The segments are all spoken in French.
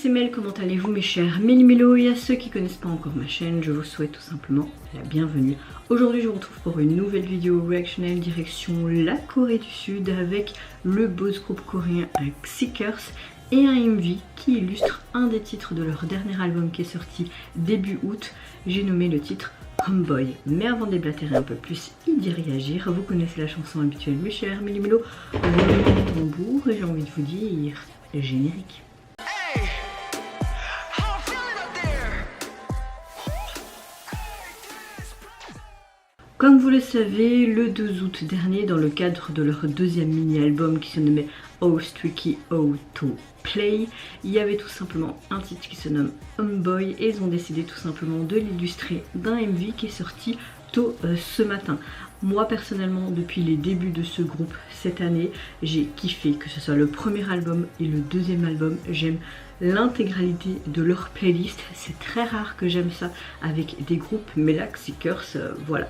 c'est Mel, comment allez-vous mes chers Méli-Mélo, et à ceux qui connaissent pas encore ma chaîne, je vous souhaite tout simplement la bienvenue. Aujourd'hui je vous retrouve pour une nouvelle vidéo reactionnelle direction la Corée du Sud avec le boys groupe coréen Xickers et un MV qui illustre un des titres de leur dernier album qui est sorti début août. J'ai nommé le titre Homeboy. Mais avant de déblatérer un peu plus et d'y réagir, vous connaissez la chanson habituelle mes chers Méli-Mélo, roulement de tambour, et j'ai envie de vous dire générique. Comme vous le savez, le 2 août dernier, dans le cadre de leur deuxième mini-album qui se nommait Oh Streaky Oh To Play, il y avait tout simplement un titre qui se nomme Homeboy et ils ont décidé tout simplement de l'illustrer d'un MV qui est sorti tôt ce matin. Moi personnellement, depuis les débuts de ce groupe cette année, j'ai kiffé, que ce soit le premier album et le deuxième album. J'aime l'intégralité de leur playlist, c'est très rare que j'aime ça avec des groupes, mais là Xickers, voilà.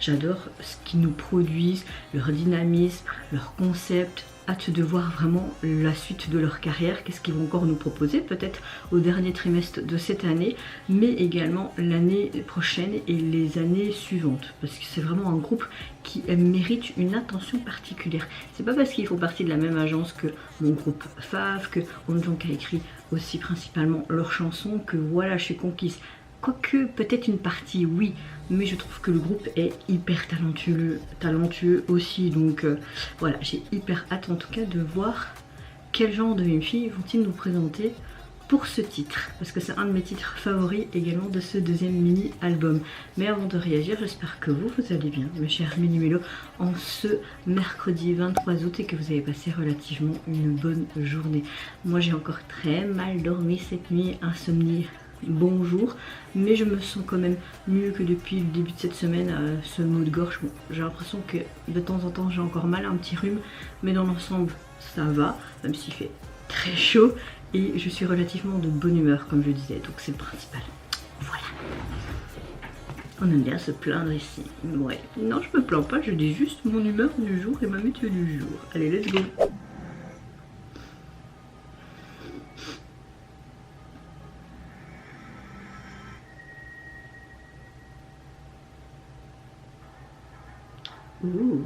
J'adore ce qu'ils nous produisent, leur dynamisme, leur concept. Hâte de voir vraiment la suite de leur carrière, qu'est-ce qu'ils vont encore nous proposer, peut-être au dernier trimestre de cette année, mais également l'année prochaine et les années suivantes. Parce que c'est vraiment un groupe qui mérite une attention particulière. C'est pas parce qu'ils font partie de la même agence que mon groupe Fave, que Onjong a écrit aussi principalement leurs chansons, que voilà, je suis conquise. Quoique, peut-être une partie, oui, mais je trouve que le groupe est hyper talentueux aussi. Donc voilà, j'ai hyper hâte en tout cas de voir quel genre de filles vont-ils nous présenter pour ce titre. Parce que c'est un de mes titres favoris également de ce deuxième mini-album. Mais avant de réagir, j'espère que vous allez bien, mes chers Méli-Mélo, en ce mercredi 23 août et que vous avez passé relativement une bonne journée. Moi j'ai encore très mal dormi cette nuit, insomnie. Bonjour, mais je me sens quand même mieux que depuis le début de cette semaine. Ce mot de gorge, bon, j'ai l'impression que de temps en temps j'ai encore mal, un petit rhume, mais dans l'ensemble ça va, même s'il fait très chaud, et je suis relativement de bonne humeur comme je disais, donc c'est le principal. Voilà. On aime bien se plaindre ici. Ouais, non je me plains pas, je dis juste mon humeur du jour et ma météo du jour. Allez, let's go. Ouh.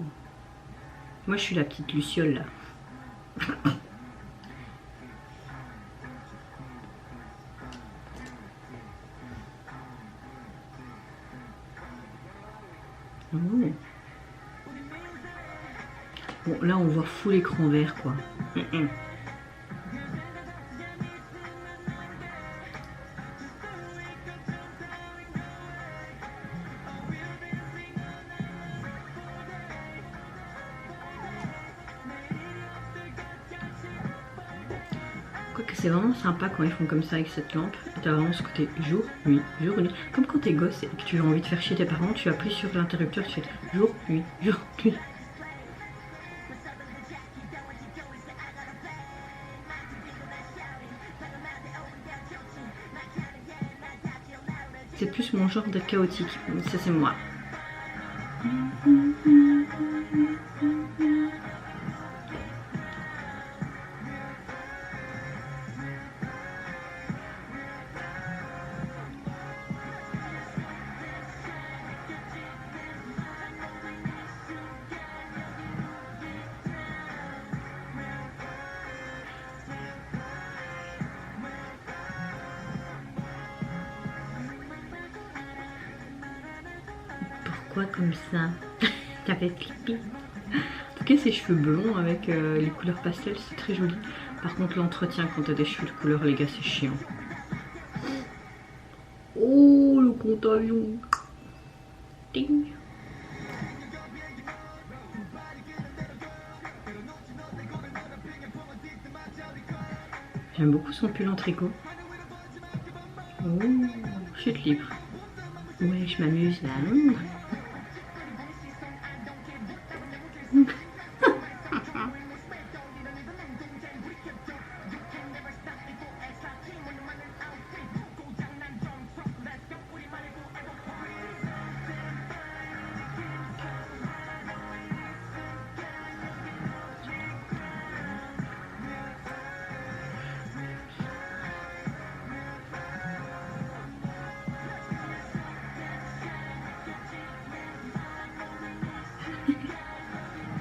Moi je suis la petite luciole là. Ouh. Bon là on voit full écran vert quoi. Quoique c'est vraiment sympa quand ils font comme ça avec cette lampe. Et t'as vraiment ce côté jour, nuit, jour, nuit. Comme quand t'es gosse et que tu as envie de faire chier tes parents, tu appuies sur l'interrupteur, tu fais jour, nuit, jour, nuit. C'est plus mon genre d'être chaotique, ça c'est moi. Pourquoi comme ça? T'as fait pipi. En tout cas ces cheveux blonds avec les couleurs pastel c'est très joli. Par contre l'entretien quand t'as des cheveux de couleur les gars c'est chiant. Oh le compte avion. Ding. J'aime beaucoup son pull en tricot. Oh, chute libre. Ouais, je m'amuse là.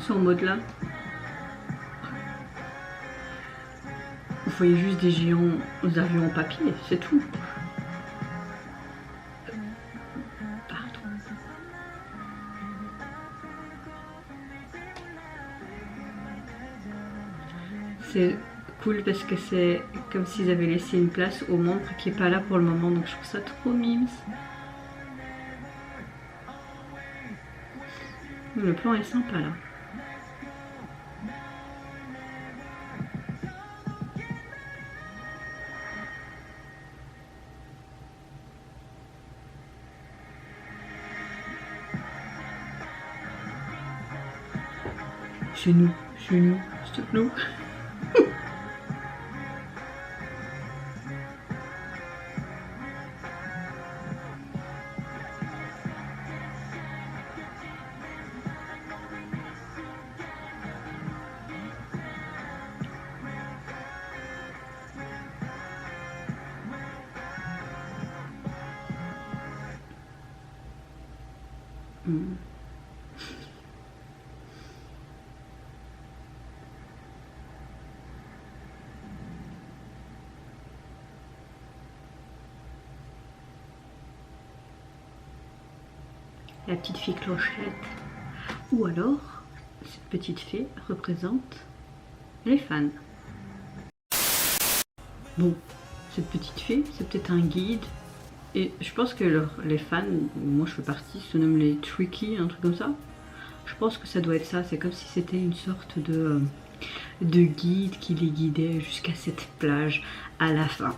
ce mode là. Vous voyez juste des géants aux avions en papier, c'est tout. Pardon. C'est cool parce que c'est comme s'ils avaient laissé une place au membre qui est pas là pour le moment, donc je trouve ça trop mimes. Le plan est sympa là. C'est nous, c'est nous. La petite fée clochette. Ou alors, cette petite fée représente les fans. Bon, cette petite fée, c'est peut-être un guide. Et je pense que les fans, moi je fais partie, se nomment les Tricky, un truc comme ça. Je pense que ça doit être ça, c'est comme si c'était une sorte de guide qui les guidait jusqu'à cette plage à la fin.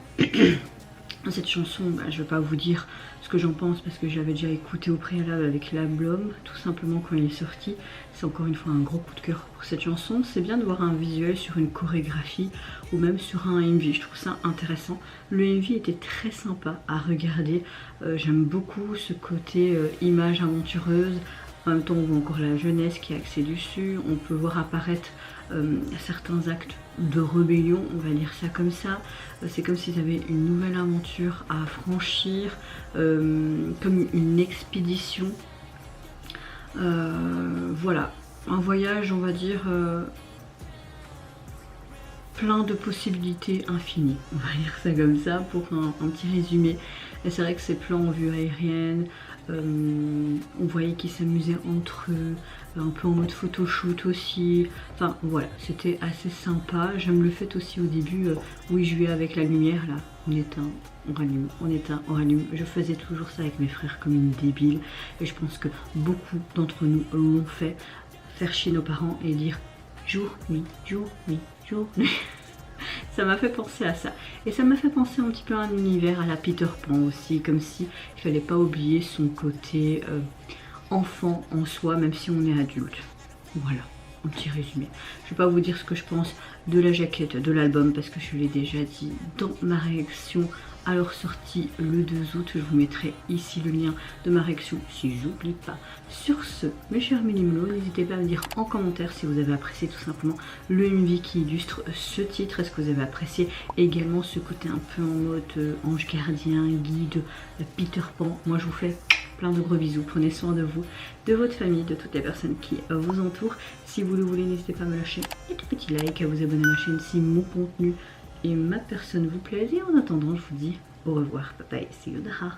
Cette chanson, bah, je ne vais pas vous dire ce que j'en pense parce que j'avais déjà écouté au préalable avec l'album, tout simplement quand il est sorti. C'est encore une fois un gros coup de cœur pour cette chanson. C'est bien de voir un visuel sur une chorégraphie ou même sur un MV, je trouve ça intéressant. Le MV était très sympa à regarder, j'aime beaucoup ce côté image aventureuse. En même temps, on voit encore la jeunesse qui est axée dessus. On peut voir apparaître certains actes de rébellion, on va dire ça comme ça. C'est comme s'ils avaient une nouvelle aventure à franchir, comme une expédition. Voilà, un voyage, on va dire, plein de possibilités infinies. On va dire ça comme ça pour un petit résumé. Et c'est vrai que ces plans en vue aérienne, on voyait qu'ils s'amusaient entre eux, un peu en mode photoshoot aussi. Enfin voilà, c'était assez sympa. J'aime le fait aussi au début où ils jouaient avec la lumière là. On éteint, on rallume, on éteint, on rallume. Je faisais toujours ça avec mes frères comme une débile. Et je pense que beaucoup d'entre nous l'ont fait. Faire chier nos parents et dire jour, nuit, jour, nuit, jour, nuit. Ça m'a fait penser à ça. Et ça m'a fait penser un petit peu à un univers à la Peter Pan aussi, comme si il fallait pas oublier son côté enfant en soi, même si on est adulte. Voilà, un petit résumé. Je vais pas vous dire ce que je pense de la jaquette de l'album parce que je l'ai déjà dit dans ma réaction à leur sortie le 2 août. Je vous mettrai ici le lien de ma réaction si j'oublie pas. Sur ce, mes chers Minimalo, n'hésitez pas à me dire en commentaire si vous avez apprécié tout simplement le MV qui illustre ce titre. Est-ce que vous avez apprécié également ce côté un peu en mode ange gardien, guide, Peter Pan. Moi je vous fais plein de gros bisous, prenez soin de vous, de votre famille, de toutes les personnes qui vous entourent. Si vous le voulez, n'hésitez pas à me lâcher un petit like, à vous abonner à ma chaîne si mon contenu et ma personne vous plaisent. Et en attendant, je vous dis au revoir, bye bye, see you daha.